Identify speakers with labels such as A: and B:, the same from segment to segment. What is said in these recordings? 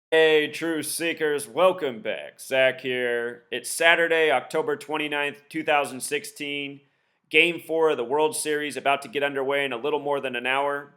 A: Hey, True Seekers, welcome back. Zach here. It's Saturday, October 29th, 2016. Game 4 of the World Series about to get underway in a little more than an hour.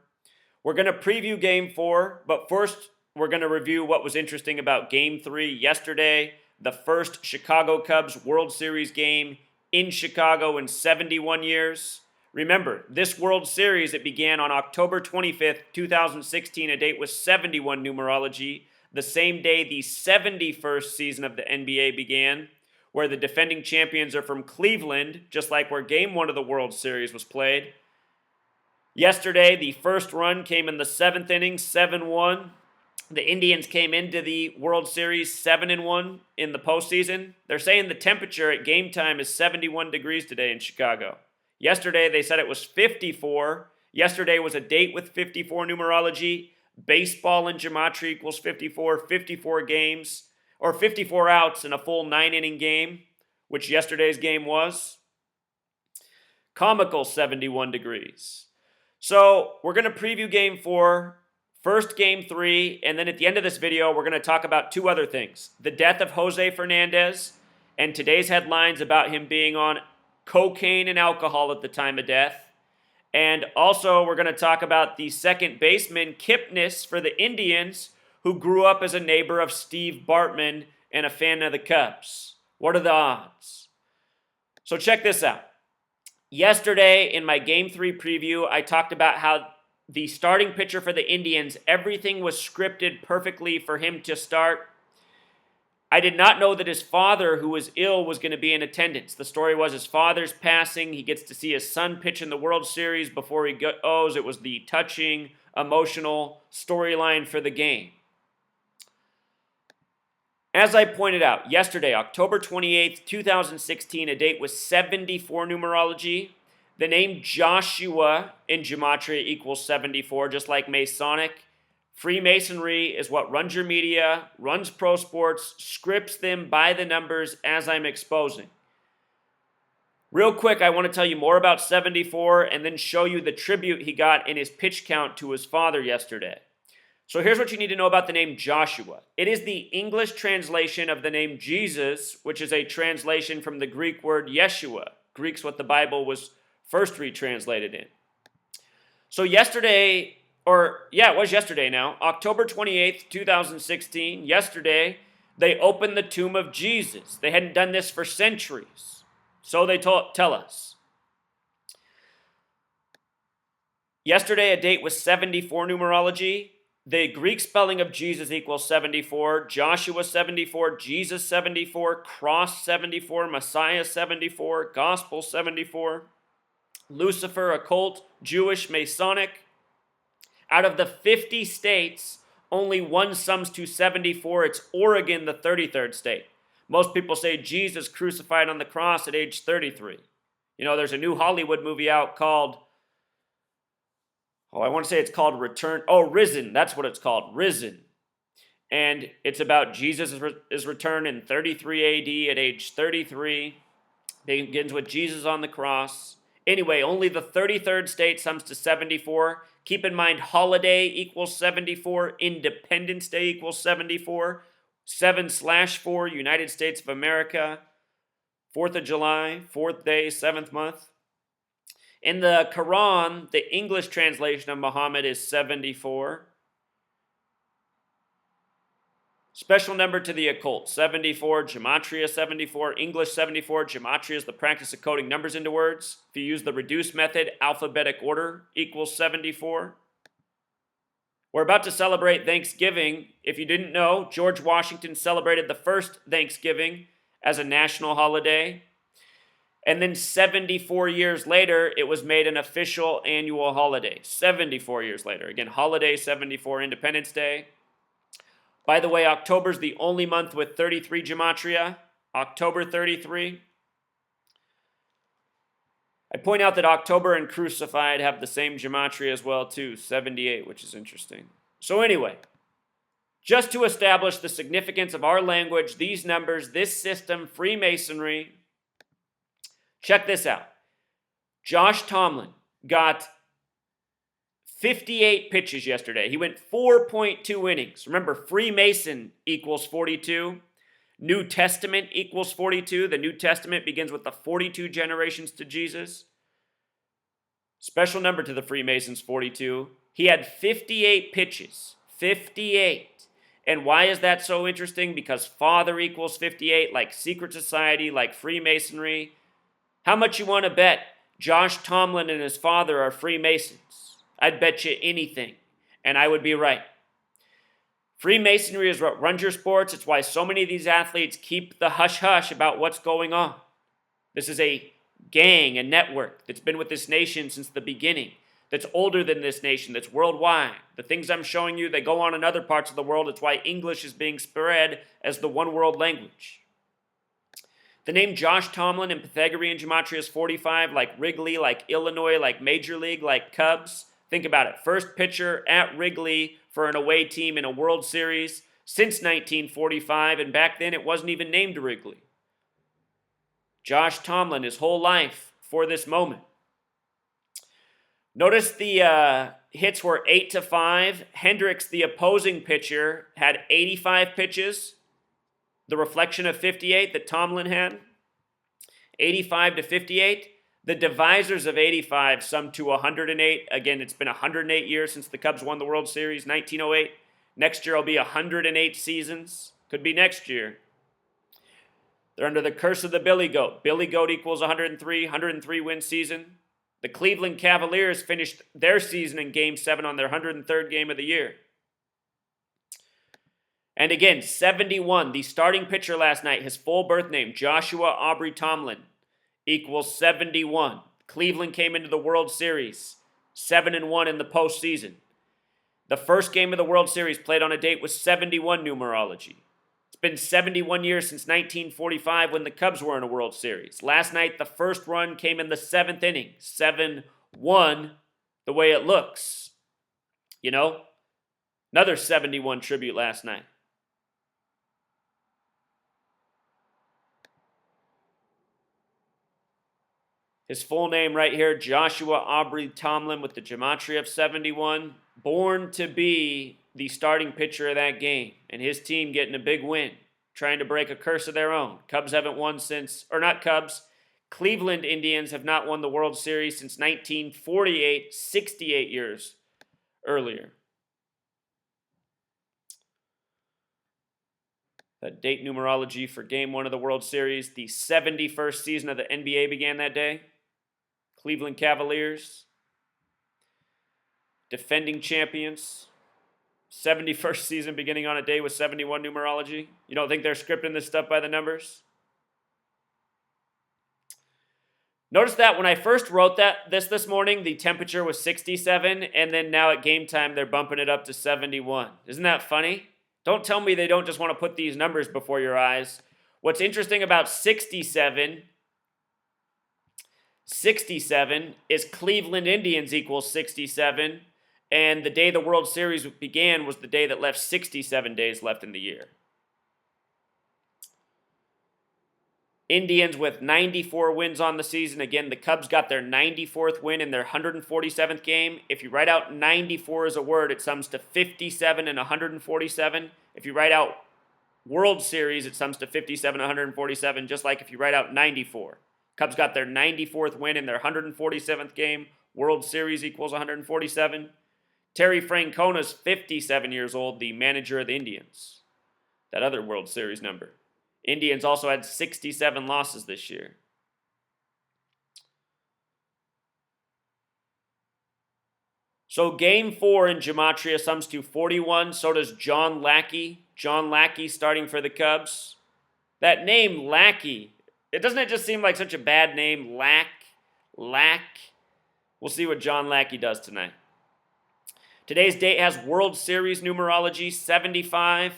A: We're going to preview Game 4, but first, we're going to review what was interesting about Game 3 yesterday, the first Chicago Cubs World Series game in Chicago in 71 years. Remember, this World Series, it began on October 25th, 2016, a date with 71 numerology, the same day the 71st season of the NBA began, where the defending champions are from Cleveland, just like where Game 1 of the World Series was played. Yesterday, the first run came in the 7th inning, 7-1. The Indians came into the World Series 7-1 in the postseason. They're saying the temperature at game time is 71 degrees today in Chicago. Yesterday, they said it was 54. Yesterday was a date with 54 numerology. Baseball in gematria equals 54, 54 games, or 54 outs in a full 9-inning game, which yesterday's game was. Comical 71 degrees. So we're going to preview Game 4, first Game 3, and then at the end of this video, we're going to talk about two other things. The death of Jose Fernandez, and today's headlines about him being on cocaine and alcohol at the time of death. And also, we're going to talk about the second baseman, Kipnis, for the Indians, who grew up as a neighbor of Steve Bartman and a fan of the Cubs. What are the odds? So check this out. Yesterday, in my Game 3 preview, I talked about how the starting pitcher for the Indians, everything was scripted perfectly for him to start. I did not know that his father, who was ill, was going to be in attendance. The story was his father's passing. He gets to see his son pitch in the World Series before he goes. It was the touching, emotional storyline for the game. As I pointed out, yesterday, October 28th, 2016, a date with 74 numerology. The name Joshua in gematria equals 74, just like Masonic. Freemasonry is what runs your media, runs pro sports, scripts them by the numbers as I'm exposing. Real quick, I want to tell you more about 74 and then show you the tribute he got in his pitch count to his father yesterday. So here's what you need to know about the name Joshua. It is the English translation of the name Jesus, which is a translation from the Greek word Yeshua. Greek's what the Bible was first retranslated in. So yesterday, it was yesterday now, October 28th, 2016, yesterday, they opened the tomb of Jesus. They hadn't done this for centuries. So they tell us. Yesterday, a date with 74 numerology. The Greek spelling of Jesus equals 74, Joshua 74, Jesus 74, Cross 74, Messiah 74, Gospel 74, Lucifer, occult, Jewish, Masonic. Out of the 50 states, only one sums to 74. It's Oregon, the 33rd state. Most people say Jesus crucified on the cross at age 33. You know, there's a new Hollywood movie out called, I want to say it's called Risen. That's what it's called, Risen. And it's about Jesus' return in 33 AD at age 33. It begins with Jesus on the cross. Anyway, only the 33rd state sums to 74. Keep in mind, holiday equals 74, Independence Day equals 74, 7/4, United States of America, 4th of July, 4th day, 7th month. In the Quran, the English translation of Muhammad is 74. Special number to the occult, 74, gematria 74, English 74. Gematria is the practice of coding numbers into words. If you use the reduced method, alphabetic order equals 74. We're about to celebrate Thanksgiving. If you didn't know, George Washington celebrated the first Thanksgiving as a national holiday. And then 74 years later, it was made an official annual holiday. 74 years later. Again, holiday 74, Independence Day. By the way, October's the only month with 33 gematria. October 33. I point out that October and Crucified have the same gematria as well, too, 78, which is interesting. So anyway, just to establish the significance of our language, these numbers, this system, Freemasonry, check this out. Josh Tomlin got 58 pitches yesterday. He went 4.2 innings. Remember, Freemason equals 42. New Testament equals 42. The New Testament begins with the 42 generations to Jesus. Special number to the Freemasons, 42. He had 58 pitches. 58. And why is that so interesting? Because Father equals 58, like secret society, like Freemasonry. How much you want to bet Josh Tomlin and his father are Freemasons? I'd bet you anything, and I would be right. Freemasonry is what runs your sports. It's why so many of these athletes keep the hush-hush about what's going on. This is a gang, a network that's been with this nation since the beginning, that's older than this nation, that's worldwide. The things I'm showing you, they go on in other parts of the world. It's why English is being spread as the one world language. The name Josh Tomlin in Pythagorean gematria is 45, like Wrigley, like Illinois, like Major League, like Cubs. Think about it. First pitcher at Wrigley for an away team in a World Series since 1945, and back then it wasn't even named Wrigley. Josh Tomlin, his whole life for this moment. Notice the hits were 8-5. Hendricks, the opposing pitcher, had 85 pitches. The reflection of 58 that Tomlin had. 85-58. The divisors of 85 summed to 108. Again, it's been 108 years since the Cubs won the World Series, 1908. Next year will be 108 seasons. Could be next year. They're under the curse of the Billy Goat. Billy Goat equals 103 win season. The Cleveland Cavaliers finished their season in Game 7 on their 103rd game of the year. And again, 71, the starting pitcher last night, his full birth name, Joshua Aubrey Tomlin, equals 71. Cleveland came into the World Series 7-1 in the postseason. The first game of the World Series played on a date with 71 numerology. It's been 71 years since 1945 when the Cubs were in a World Series. Last night, the first run came in the 7th inning. 7-1, the way it looks. You know, another 71 tribute last night. His full name right here, Joshua Aubrey Tomlin with the gematria of 71. Born to be the starting pitcher of that game. And his team getting a big win. Trying to break a curse of their own. Cubs haven't won since, or not Cubs, Cleveland Indians have not won the World Series since 1948, 68 years earlier. The date numerology for Game 1 of the World Series. The 71st season of the NBA began that day. Cleveland Cavaliers, defending champions, 71st season beginning on a day with 71 numerology. You don't think they're scripting this stuff by the numbers? Notice that when I first wrote this morning, the temperature was 67, and then now at game time, they're bumping it up to 71. Isn't that funny? Don't tell me they don't just want to put these numbers before your eyes. What's interesting about 67 is Cleveland Indians equals 67, and the day the World Series began was the day that left 67 days left in the year. Indians with 94 wins on the season. Again, the Cubs got their 94th win in their 147th game. If you write out 94 as a word, it sums to 57 and 147. If you write out World Series, it sums to 57 and 147, just like if you write out 94. Cubs got their 94th win in their 147th game. World Series equals 147. Terry Francona's 57 years old, the manager of the Indians. That other World Series number. Indians also had 67 losses this year. So Game 4 in gematria sums to 41. So does John Lackey. John Lackey starting for the Cubs. That name, Lackey, doesn't it just seem like such a bad name? Lack. We'll see what John Lackey does tonight. Today's date has World Series numerology, 75.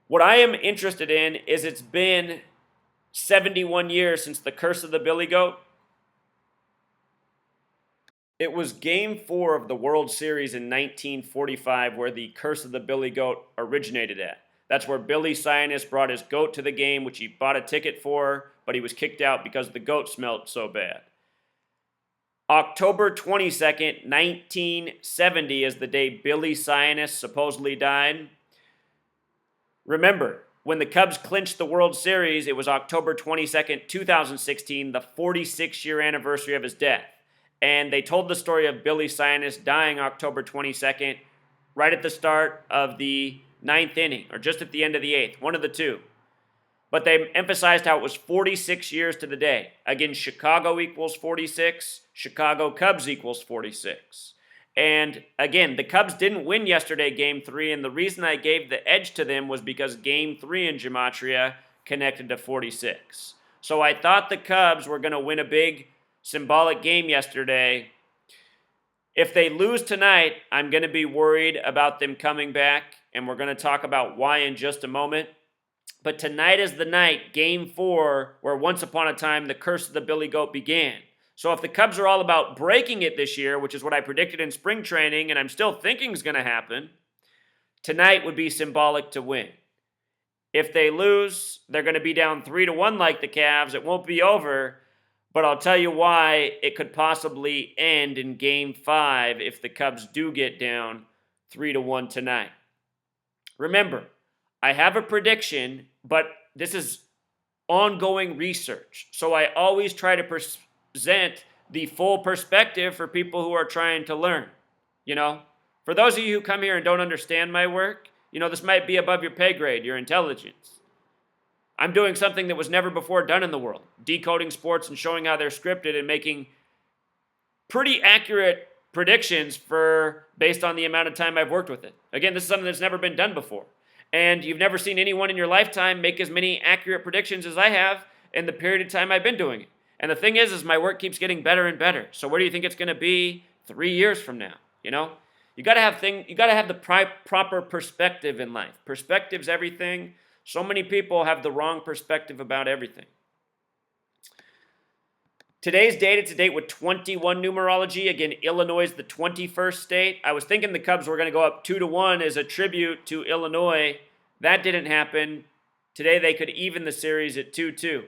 A: What I am interested in is it's been 71 years since the curse of the Billy Goat. It was Game 4 of the World Series in 1945 where the curse of the Billy Goat originated at. That's where Billy Sionis brought his goat to the game, which he bought a ticket for, but he was kicked out because the goat smelled so bad. October 22nd, 1970 is the day Billy Sionis supposedly died. Remember, when the Cubs clinched the World Series, it was October 22nd, 2016, the 46-year anniversary of his death. And they told the story of Billy Sionis dying October 22nd, right at the start of the ninth inning, or just at the end of the eighth, one of the two. But they emphasized how it was 46 years to the day. Again, Chicago equals 46, Chicago Cubs equals 46. And again, the Cubs didn't win yesterday, Game 3, and the reason I gave the edge to them was because Game 3 in Gematria connected to 46. So I thought the Cubs were going to win a big symbolic game yesterday. If they lose tonight, I'm going to be worried about them coming back, and we're going to talk about why in just a moment. But tonight is the night, Game 4, where once upon a time the curse of the Billy Goat began. So if the Cubs are all about breaking it this year, which is what I predicted in spring training, and I'm still thinking is going to happen, tonight would be symbolic to win. If they lose, they're going to be down 3-1 like the Cavs. It won't be over, but I'll tell you why it could possibly end in Game 5 if the Cubs do get down 3-1 tonight. Remember, I have a prediction, but this is ongoing research. So I always try to present the full perspective for people who are trying to learn. For those of you who come here and don't understand my work, this might be above your pay grade, your intelligence. I'm doing something that was never before done in the world, decoding sports and showing how they're scripted and making pretty accurate predictions based on the amount of time I've worked with it. Again, this is something that's never been done before. And you've never seen anyone in your lifetime make as many accurate predictions as I have in the period of time I've been doing it. And the thing is my work keeps getting better and better. So where do you think it's going to be 3 years from now? You got to have the proper perspective in life. Perspective's everything. So many people have the wrong perspective about everything. Today's date, it's a date with 21 numerology. Again, Illinois is the 21st state. I was thinking the Cubs were going to go up 2-1 as a tribute to Illinois. That didn't happen. Today they could even the series at 2-2.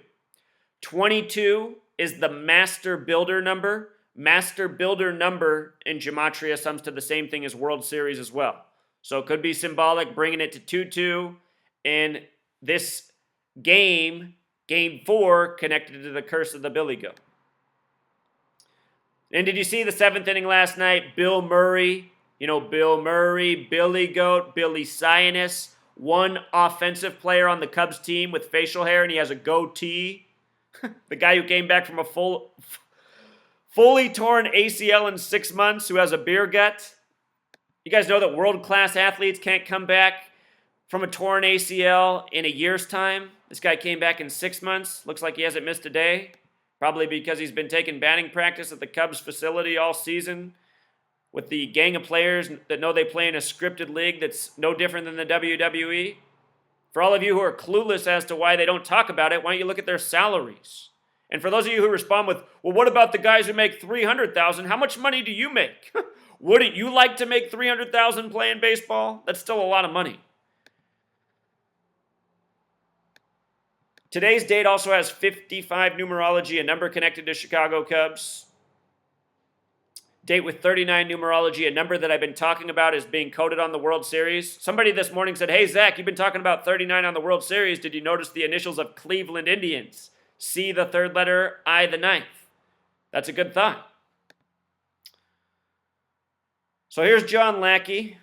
A: 22 is the master builder number. Master builder number in Gematria sums to the same thing as World Series as well. So it could be symbolic, bringing it to 2-2 in this game, Game 4, connected to the curse of the Billy Goat. And did you see the 7th inning last night? Bill Murray, Bill Murray, Billy Goat, Billy Sionis, one offensive player on the Cubs team with facial hair, and he has a goatee. The guy who came back from a fully torn ACL in 6 months, who has a beer gut. You guys know that world-class athletes can't come back from a torn ACL in a year's time. This guy came back in 6 months. Looks like he hasn't missed a day. Probably because he's been taking batting practice at the Cubs facility all season with the gang of players that know they play in a scripted league that's no different than the WWE. For all of you who are clueless as to why they don't talk about it, why don't you look at their salaries? And for those of you who respond with, well, what about the guys who make $300,000? How much money do you make? Wouldn't you like to make $300,000 playing baseball? That's still a lot of money. Today's date also has 55 numerology, a number connected to Chicago Cubs. Date with 39 numerology, a number that I've been talking about is being coded on the World Series. Somebody this morning said, hey, Zach, you've been talking about 39 on the World Series. Did you notice the initials of Cleveland Indians? C, the third letter, I, the ninth. That's a good thought. So here's John Lackey.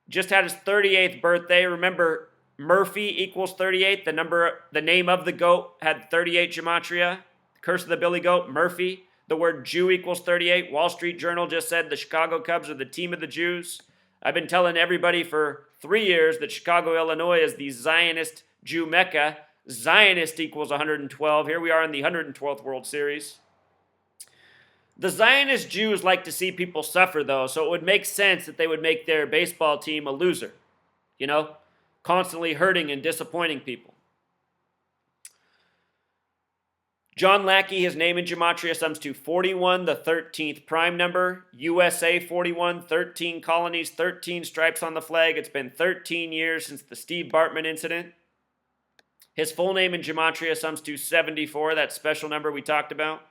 A: Just had his 38th birthday. Remember, Murphy equals 38. The name of the goat had 38 gematria. Curse of the Billy Goat, Murphy. The word Jew equals 38. Wall Street Journal just said the Chicago Cubs are the team of the Jews. I've been telling everybody for 3 years that Chicago, Illinois is the Zionist Jew Mecca. Zionist equals 112. Here we are in the 112th World Series. The Zionist Jews like to see people suffer, though, so it would make sense that they would make their baseball team a loser. Constantly hurting and disappointing people. John Lackey, his name in Gematria sums to 41, the 13th prime number. USA 41, 13 colonies, 13 stripes on the flag. It's been 13 years since the Steve Bartman incident. His full name in Gematria sums to 74, that special number we talked about.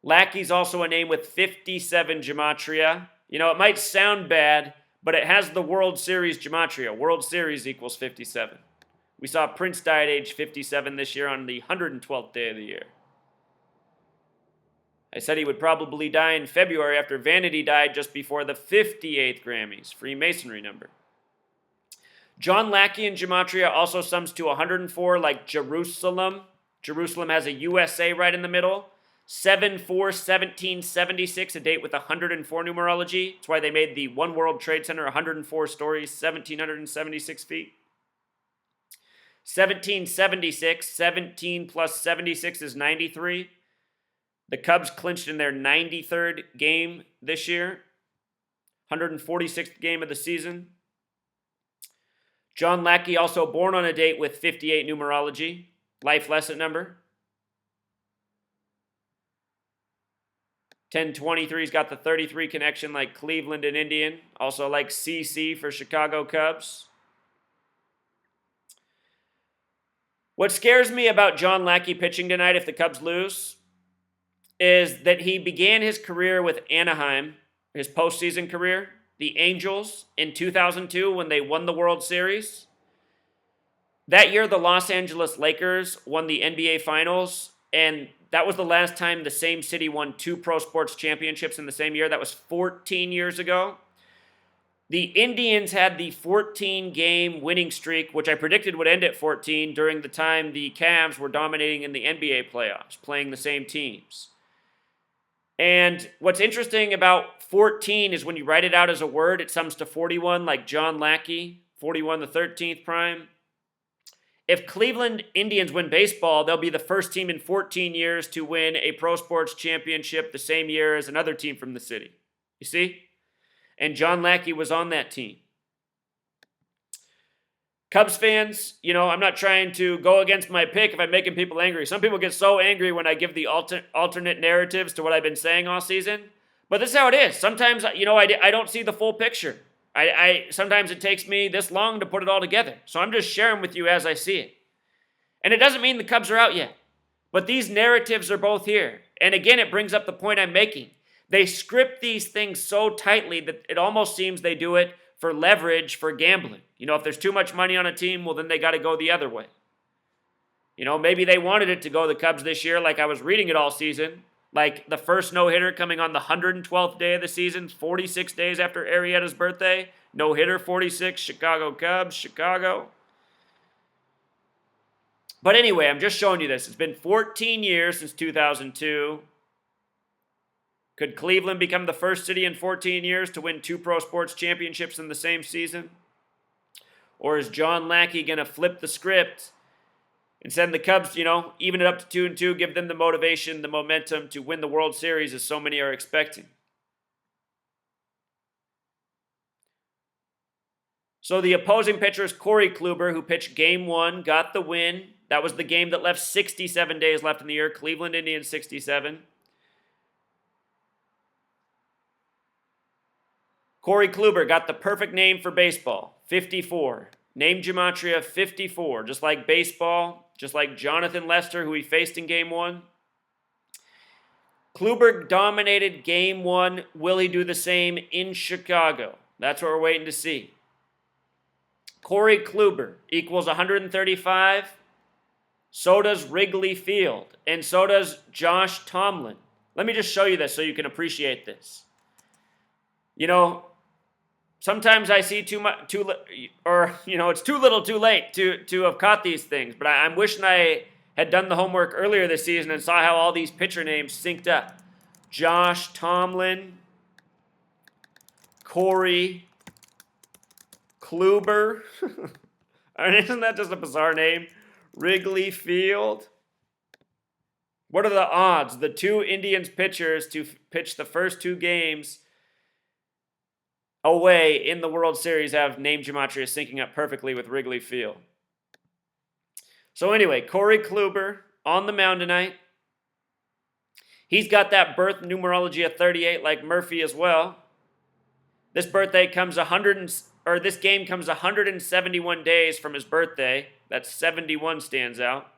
A: Lackey's also a name with 57 gematria. You know, it might sound bad, but it has the World Series gematria. World Series equals 57. We saw Prince die at age 57 this year on the 112th day of the year. I said he would probably die in February after Vanity died just before the 58th Grammys, Freemasonry number. John Lackey in gematria also sums to 104 like Jerusalem. Jerusalem has a USA right in the middle. 7/4/1776, a date with 104 numerology. That's why they made the One World Trade Center 104 stories, 1,776 feet. 1776, 17 plus 76 is 93. The Cubs clinched in their 93rd game this year, 146th game of the season. John Lackey also born on a date with 58 numerology, life lesson number. 1023's got the 33 connection like Cleveland and Indian, also like CC for Chicago Cubs. What scares me about John Lackey pitching tonight if the Cubs lose is that he began his career with Anaheim, his postseason career, the Angels, in 2002 when they won the World Series. That year, the Los Angeles Lakers won the NBA Finals, and that was the last time the same city won 2 pro sports championships in the same year. That was 14 years ago. The Indians had the 14-game winning streak, which I predicted would end at 14 during the time the Cavs were dominating in the NBA playoffs, playing the same teams. And what's interesting about 14 is when you write it out as a word, it sums to 41, like John Lackey, 41 the 13th prime. If Cleveland Indians win baseball, they'll be the first team in 14 years to win a pro sports championship the same year as another team from the city. You see? And John Lackey was on that team. Cubs fans, you know, I'm not trying to go against my pick if I'm making people angry. Some people get so angry when I give the alternate narratives to what I've been saying all season. But this is how it is. Sometimes, you know, I don't see the full picture. Sometimes it takes me this long to put it all together. So I'm just sharing with you as I see it. And it doesn't mean the Cubs are out yet. But these narratives are both here. And again, it brings up the point I'm making. They script these things so tightly that it almost seems they do it for leverage for gambling. You know, if there's too much money on a team, well, then they got to go the other way. You know, maybe they wanted it to go the Cubs this year, like I was reading it all season. Like the first no-hitter coming on the 112th day of the season, 46 days after Arrieta's birthday. No-hitter, 46, Chicago Cubs, Chicago. But anyway, I'm just showing you this. It's been 14 years since 2002. Could Cleveland become the first city in 14 years to win 2 pro sports championships in the same season? Or is John Lackey going to flip the script and send the Cubs, you know, even it up to 2-2, give them the motivation, the momentum to win the World Series as so many are expecting? So the opposing pitcher is Corey Kluber, who pitched Game 1, got the win. That was the game that left 67 days left in the year. Cleveland Indians 67. Corey Kluber got the perfect name for baseball, 54. Name gematria 54, just like baseball, just like Jonathan Lester, who he faced in Game 1. Kluber dominated Game 1. Will he do the same in Chicago? That's what we're waiting to see. Corey Kluber equals 135. So does Wrigley Field. And so does Josh Tomlin. Let me just show you this so you can appreciate this. You know, sometimes I see it's too little too late to have caught these things. But I'm wishing I had done the homework earlier this season and saw how all these pitcher names synced up. Josh Tomlin, Corey Kluber. I mean, isn't that just a bizarre name? Wrigley Field. What are the odds? The 2 Indians pitchers to pitch the first 2 games away in the World Series have name gematria syncing up perfectly with Wrigley Field. So anyway, Corey Kluber on the mound tonight. He's got that birth numerology of 38 like Murphy as well. This game comes 171 days from his birthday. That's 71 stands out.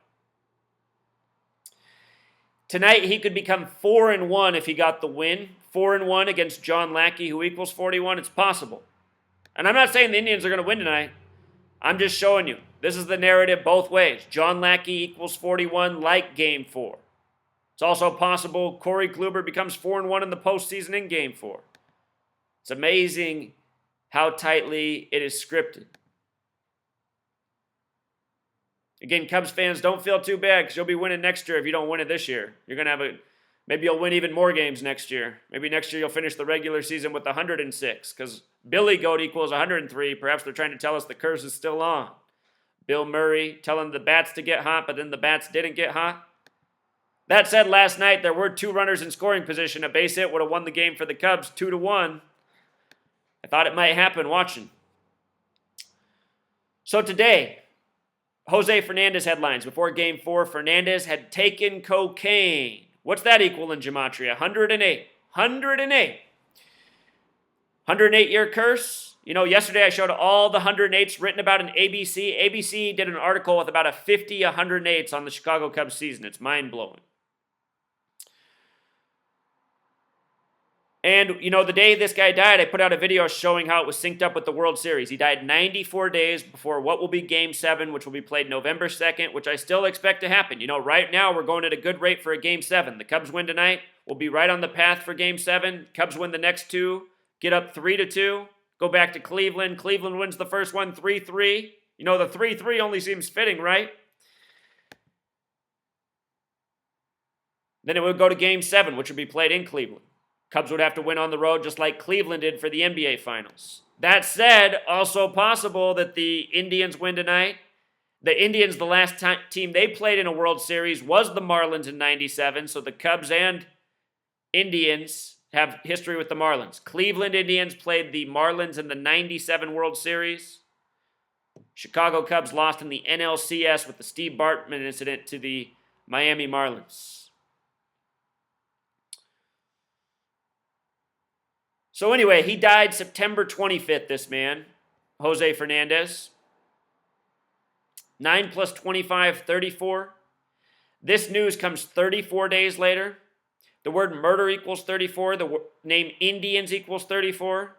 A: Tonight, he could become 4-1 if he got the win. 4-1 against John Lackey, who equals 41. It's possible. And I'm not saying the Indians are going to win tonight. I'm just showing you. This is the narrative both ways. John Lackey equals 41 like Game 4. It's also possible Corey Kluber becomes 4-1 in the postseason in Game 4. It's amazing how tightly it is scripted. Again, Cubs fans, don't feel too bad because you'll be winning next year if you don't win it this year. You're going to have maybe you'll win even more games next year. Maybe next year you'll finish the regular season with 106 because Billy Goat equals 103. Perhaps they're trying to tell us the curse is still on. Bill Murray telling the bats to get hot, but then the bats didn't get hot. That said, last night there were 2 runners in scoring position. A base hit would have won the game for the Cubs 2-1. I thought it might happen watching. So today, Jose Fernandez headlines. Before Game 4, Fernandez had taken cocaine. What's that equal in gematria? 108. 108. 108-year curse. You know, yesterday I showed all the 108s written about in ABC. ABC did an article with about 50 108s on the Chicago Cubs season. It's mind-blowing. And, you know, the day this guy died, I put out a video showing how it was synced up with the World Series. He died 94 days before what will be Game 7, which will be played November 2nd, which I still expect to happen. You know, right now we're going at a good rate for a Game 7. The Cubs win tonight. We'll be right on the path for Game 7. Cubs win the next 2, get up 3-2, go back to Cleveland. Cleveland wins the first one 3-3. You know, the 3-3 only seems fitting, right? Then it would go to Game 7, which would be played in Cleveland. Cubs would have to win on the road just like Cleveland did for the NBA Finals. That said, also possible that the Indians win tonight. The Indians, the last team they played in a World Series was the Marlins in 97, so the Cubs and Indians have history with the Marlins. Cleveland Indians played the Marlins in the 97 World Series. Chicago Cubs lost in the NLCS with the Steve Bartman incident to the Miami Marlins. So anyway, he died September 25th, this man, Jose Fernandez. 9 plus 25, 34. This news comes 34 days later. The word murder equals 34. The name Indians equals 34.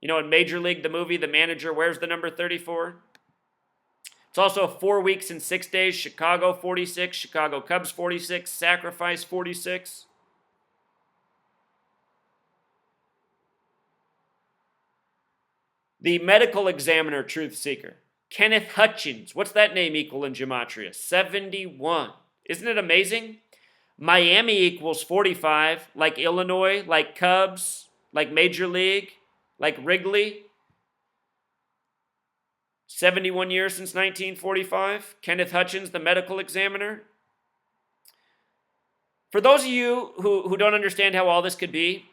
A: You know, in Major League, the movie, the manager wears the number 34. It's also 4 weeks and 6 days. Chicago 46, Chicago Cubs 46, Sacrifice 46. The medical examiner truth seeker, Kenneth Hutchins. What's that name equal in gematria? 71. Isn't it amazing? Miami equals 45, like Illinois, like Cubs, like Major League, like Wrigley. 71 years since 1945. Kenneth Hutchins, the medical examiner. For those of you who don't understand how all this could be,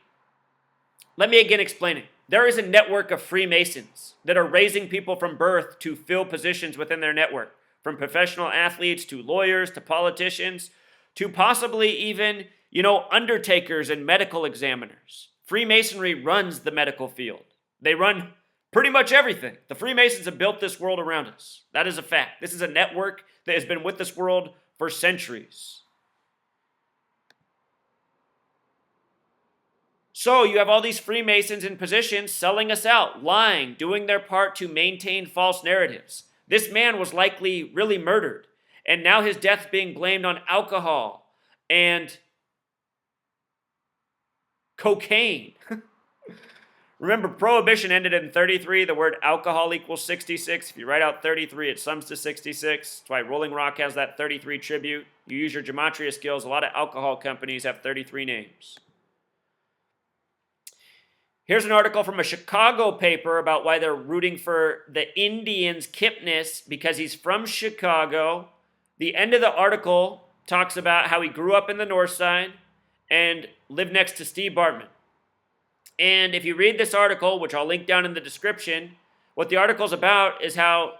A: let me again explain it. There is a network of Freemasons that are raising people from birth to fill positions within their network, from professional athletes to lawyers to politicians to possibly even, you know, undertakers and medical examiners. Freemasonry runs the medical field. They run pretty much everything. The Freemasons have built this world around us. That is a fact. This is a network that has been with this world for centuries. So you have all these Freemasons in positions selling us out, lying, doing their part to maintain false narratives. This man was likely really murdered, and now his death's being blamed on alcohol and cocaine. Remember, Prohibition ended in 33. The word alcohol equals 66. If you write out 33, it sums to 66. That's why Rolling Rock has that 33 tribute. You use your gematria skills. A lot of alcohol companies have 33 names. Here's an article from a Chicago paper about why they're rooting for the Indians' Kipnis because he's from Chicago. The end of the article talks about how he grew up in the north side and lived next to Steve Bartman. And if you read this article, which I'll link down in the description, what the article's about is how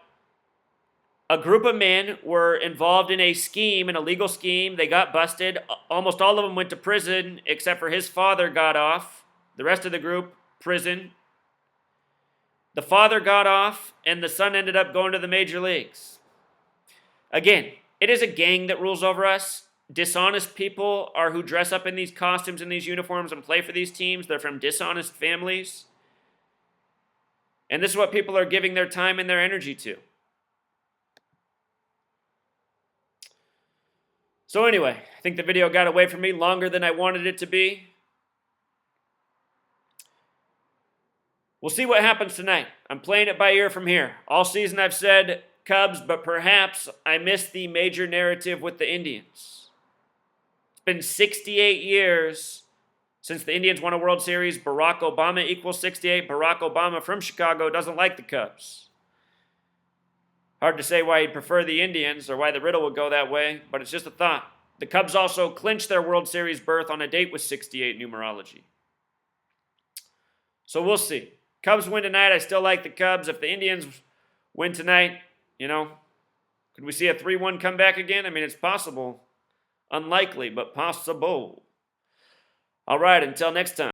A: a group of men were involved in a scheme, an illegal scheme. They got busted. Almost all of them went to prison, except for his father got off. The rest of the group, prison. The father got off, and the son ended up going to the major leagues. Again, it is a gang that rules over us. dishonest people are who dress up in these costumes and these uniforms and play for these teams. They're from dishonest families. And this is what people are giving their time and their energy to. So anyway, I think the video got away from me longer than I wanted it to be. We'll see what happens tonight. I'm playing it by ear from here. All season I've said Cubs, but perhaps I missed the major narrative with the Indians. It's been 68 years since the Indians won a World Series. Barack Obama equals 68. Barack Obama from Chicago doesn't like the Cubs. Hard to say why he'd prefer the Indians or why the riddle would go that way, but it's just a thought. The Cubs also clinched their World Series berth on a date with 68 numerology. So we'll see. Cubs win tonight. I still like the Cubs. If the Indians win tonight, could we see a 3-1 comeback again? I mean, it's possible. Unlikely, but possible. All right, until next time.